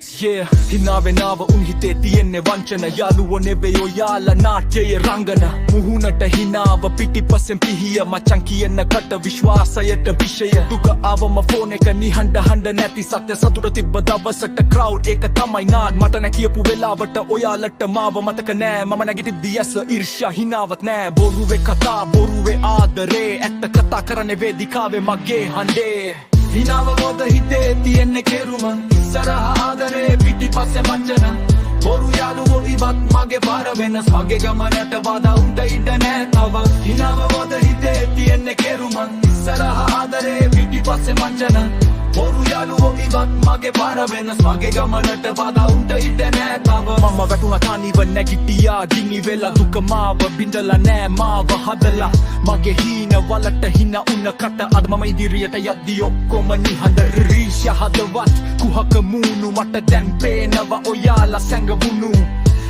Yeah, hinawe nawa un hite tiyenne wanchana yaluwo neveyo yala naatyaye rangana muhunata hinawa pitipassen pihiya macan kiyenna කට විශ්වාසයට විෂය දුක ආවම phone එක නිහඬ හඬ නැති සත්‍ය සතුට තිබ්බ දවසට ක්‍රවුඩ් එක තමයි නාඩ් මට නැ කියපු වෙලාවට ඔයාලට මාව මතක නෑ මම නැගිටිද්දි ඇස ඊර්ෂ්‍යා හිනාවක් නෑ බොරුවේ කතා බොරුවේ ආදරේ ඇත්ත කතා කරන්නේ වේදිකාවේ මගේ හඬේ හිනාව මොද හිතේ තියෙන්නේ කෙරුම ඉස්සරහ ආදරේ පිටිපස්සේ මංචන බොරු යාළුවෝ ඉවත් මගේ පාර වෙනස් මගේ ගමනට බාධා උන්ට ඉඩ නෑ තව හිනාව මොද හිතේ තියෙන්නේ කෙරුම ඉස්සරහ ආදරේ පිටිපස්සේ මංචන බොරු යාළුවෝ ඉවත් මගේ පාර වෙනස් මගේ ගමනට බාධා උන්ට ඉඩ නෑ තව මම වැටුණා තනිව නැගිටියා ගිනි වෙලා දුක මාව බින්දලා නෑ මාව හදලා මගේ හීන වලට හිනා උන කට අද මම ඉදිරියට යද්දි ඔක්කොම නිහඬ රීෂ්‍යා හදවත් කුහක මූණු මට දැන් පේනවා ඔයාලා සැඟවුණු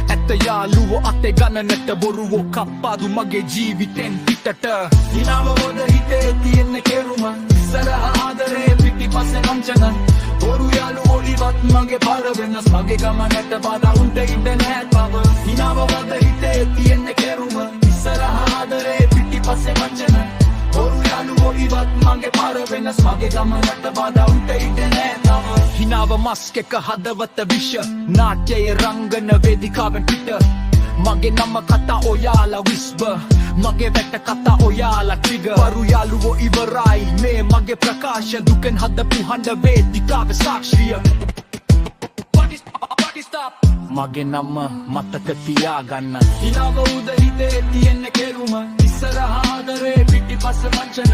ඇත්ත යාළුවෝ අතේ ගණනට බොරුවෝ කප්පාදු මගේ ජීවිතෙන් පිටට හිනාව මොද හිතේ තියෙන කෙරුම ඉස්සරහ ආදරේ පිටිපස්සේ වංචන බොරු යාළුවෝ ඉවත් මගේ පාර වෙනස් මගේ ගමනට බාධා උන්ට ඉඩ නෑ තව හිනාව මොද හිතේ තියෙන කෙරුම ඉස්සරහ ආදරේ පිටිපස්සේ වංචන බොරු යාළුවෝ ඉවත් මගේ පාර වෙනස් මගේ ගමනට බාධා උන්ට ඉඩ නෑ තව හිනාව මස්ක් එක හදවත විෂ නාට්‍යයේ රංගන වේදිකාවෙන් පිට මගේ නම කතා ඔයාලා විස්බර් මගේ වැට කතා ඔයාලා ට්‍රිගර් වරු යාළුවෝ ඉවරයි මේ මගේ ප්‍රකාශ දුකෙන් හදපු හඬ වේදිකාවේ සාක්ෂිය මගේ නම මතක තියාගන්න හිනාව උද හිතේ තියෙන කෙරුම ඉස්සරහ ආදරේ පිටිපස්සේ වංචන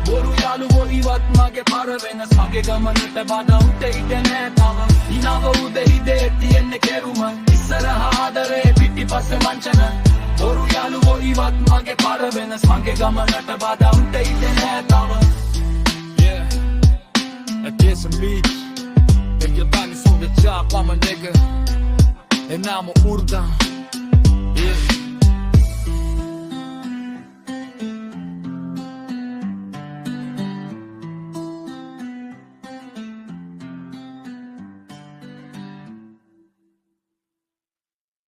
බොරු යාළුවෝ ඉවත් මගේ පාර වෙනස් මගේ ගමනට බාධා උන්ට ඉඩ නෑ තව හිනාව උද හිතේ තියෙන කෙරුම ඉස්සරහ ආදරේ පිටිපස්සේ වංචන බොරු යාළුවෝ ඉවත් මගේ පාර වෙනස් මගේ ගමනට බාධා උන්ට ඉඩ නෑ තව Yeah, I get some leads If you're banging for the job, I'm a nigga And I'm a urda